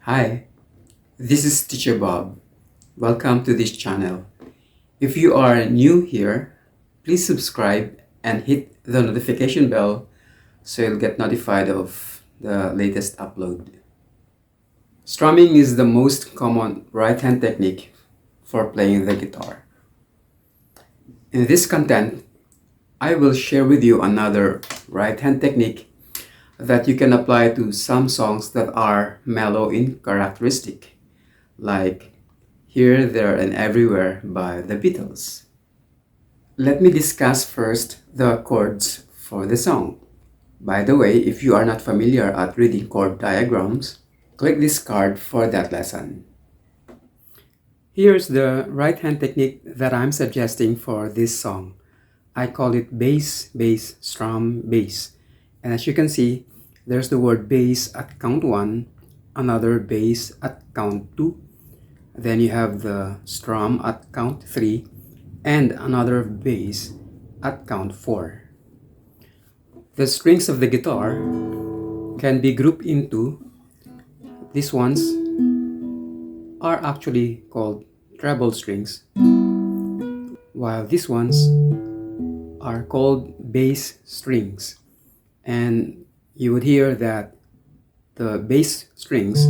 Hi, this is Teacher Bob. Welcome to this channel. If you are new here, please subscribe and hit the notification bell so you'll get notified of the latest upload. Strumming is the most common right-hand technique for playing the guitar. In this content, I will share with you another right-hand technique that you can apply to some songs that are mellow in characteristic, like Here, There, and Everywhere by the Beatles. Let me discuss first the chords for the song. By the way, if you are not familiar at reading chord diagrams, click this card for that lesson. Here's the right hand technique that I'm suggesting for this song. I call it bass, bass, strum, bass. And as you can see, there's the word bass at count 1, another bass at count 2, then you have the strum at count 3, and another bass at count 4. The strings of the guitar can be grouped into, these ones are actually called treble strings, while these ones are called bass strings. And you would hear that the bass strings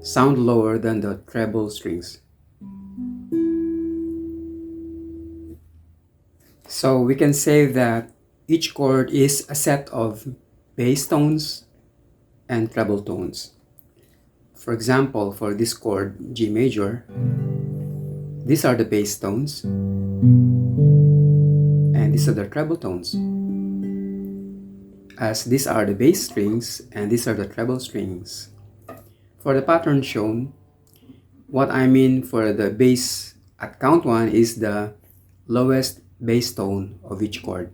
sound lower than the treble strings. So we can say that each chord is a set of bass tones and treble tones. For example, for this chord G major, these are the bass tones and these are the treble tones, as these are the bass strings and these are the treble strings. For the pattern shown, what I mean for the bass at count 1 is the lowest bass tone of each chord,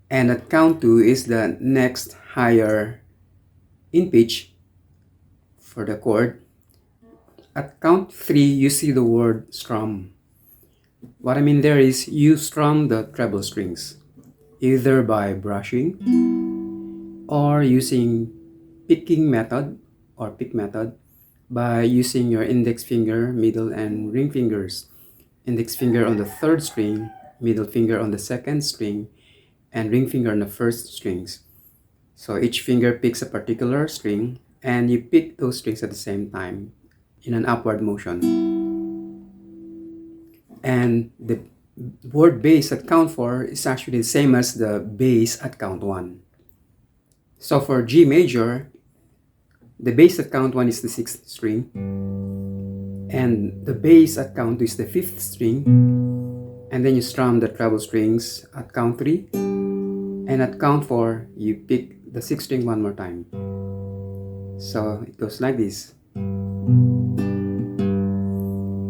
and at count 2 is the next higher in pitch for the chord. At count 3 you see the word strum. What I mean there is you strum the treble strings either by brushing or using picking method or pick method by using your index finger, middle, and ring fingers. Index finger on the third string, middle finger on the second string, and ring finger on the first strings. So each finger picks a particular string and you pick those strings at the same time in an upward motion. And the word bass at count 4 is actually the same as the bass at count 1. So for G major, the bass at count 1 is the 6th string, and the bass at count 2 is the 5th string, and then you strum the treble strings at count 3, and at count 4 you pick the 6th string one more time. So it goes like this,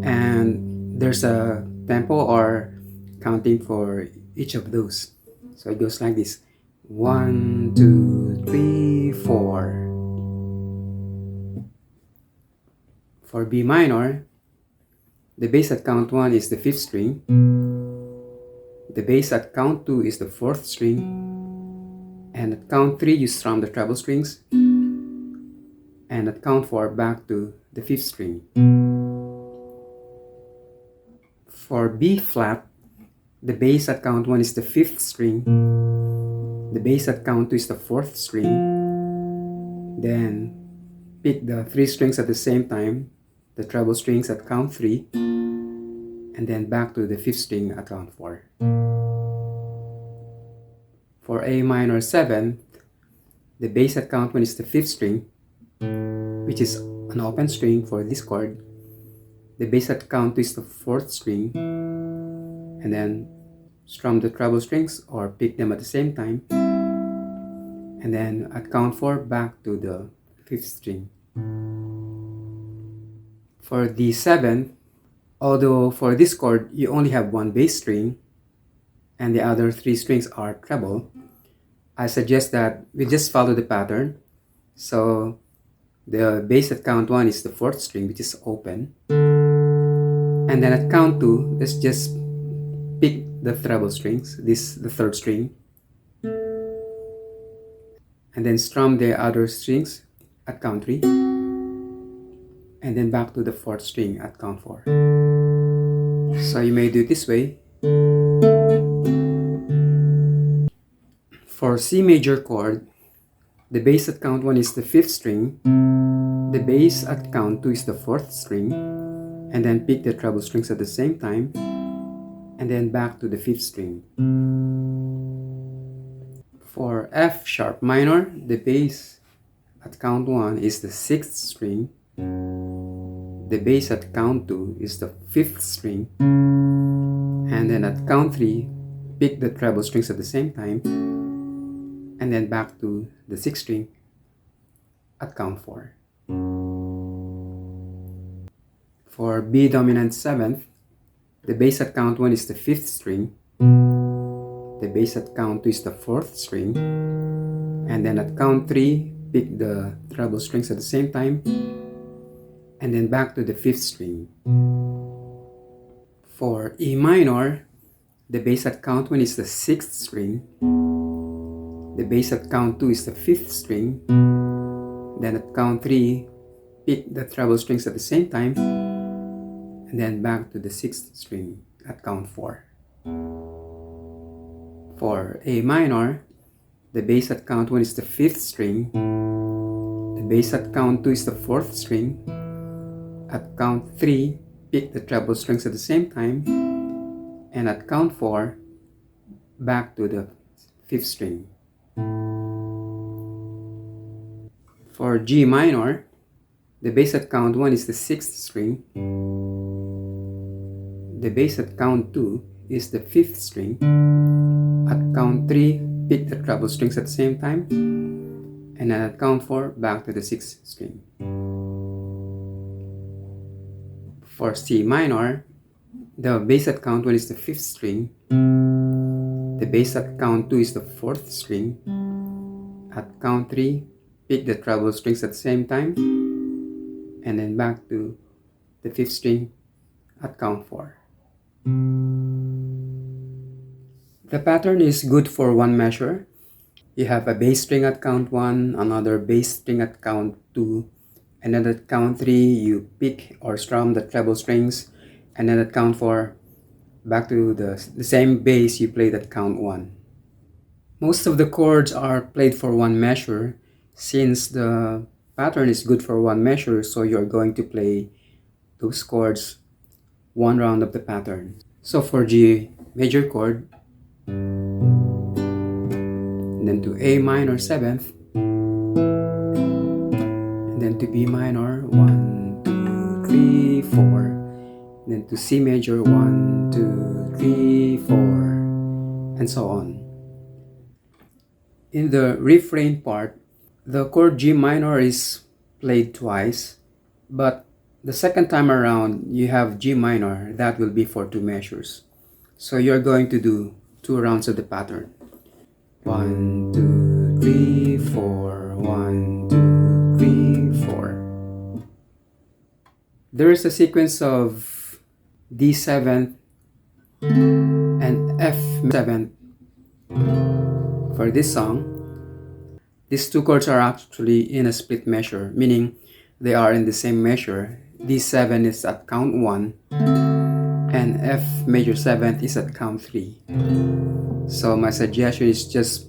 and there's a tempo or counting for each of those. So it goes like this: 1, 2, 3, 4. For B minor, the bass at count 1 is the 5th string, the bass at count 2 is the 4th string, and at count 3 you strum the treble strings, and at count 4 back to the 5th string. For B flat, the bass at count 1 is the 5th string, the bass at count 2 is the 4th string, then pick the 3 strings at the same time, the treble strings at count 3, and then back to the 5th string at count 4. For A minor 7th, the bass at count 1 is the 5th string, which is an open string for this chord. The bass at count 2 is the 4th string, and then strum the treble strings or pick them at the same time, and then at count 4 back to the 5th string. For the 7th, although for this chord you only have one bass string and the other 3 strings are treble, I suggest that we just follow the pattern. So the bass at count 1 is the 4th string, which is open, and then at count 2 let's just pick the treble strings, this the 3rd string, and then strum the other strings at count 3, and then back to the 4th string at count 4. So you may do it this way. For C major chord, the bass at count 1 is the 5th string, the bass at count 2 is the 4th string, and then pick the treble strings at the same time, and then back to the 5th string. For F sharp minor, the bass at count 1 is the 6th string, the bass at count 2 is the 5th string, and then at count 3, pick the treble strings at the same time, and then back to the 6th string at count 4. For B dominant 7th, the bass at count 1 is the 5th string, the bass at count 2 is the 4th string, and then at count 3, pick the treble strings at the same time, and then back to the 5th string. For E minor, the bass at count 1 is the 6th string, the bass at count 2 is the 5th string, then at count 3, pick the treble strings at the same time, and then back to the 6th string at count 4. For A minor, the bass at count 1 is the 5th string, the bass at count 2 is the 4th string, at count 3, pick the treble strings at the same time, and at count 4, back to the 5th string. For G minor, the bass at count 1 is the 6th string, the bass at count 2 is the 5th string, at count 3, pick the treble strings at the same time, and then at count 4, back to the 6th string. For C minor, the bass at count 1 is the 5th string, the bass at count 2 is the 4th string, at count 3, pick the treble strings at the same time, and then back to the 5th string at count 4. The pattern is good for one measure. You have a bass string at count 1, another bass string at count 2, and then at count 3 you pick or strum the treble strings, and then at count 4 back to the same bass you played at count 1. Most of the chords are played for one measure. Since the pattern is good for one measure, so you're going to play those chords one round of the pattern. So for G major chord, and then to A minor 7th, and then to B minor 1, 2, 3, 4, and then to C major 1, 2, 3, 4, and so on. In the refrain part, the chord G minor is played twice, but the second time around you have G minor, that will be for 2 measures. So you're going to do 2 rounds of the pattern. 1, 2, 3, 4, 1, 2, 3, 4. There is a sequence of D7 and F7 for this song. These 2 chords are actually in a split measure, meaning they are in the same measure. D7 is at count 1 and F major 7th is at count 3. So my suggestion is just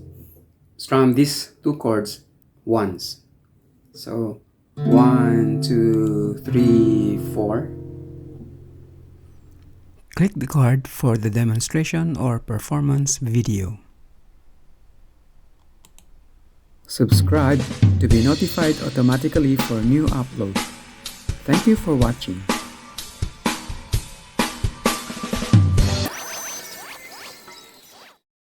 strum these 2 chords once. So 1, 2, 3, 4. Click the card for the demonstration or performance video. Subscribe to be notified automatically for new uploads. Thank you for watching.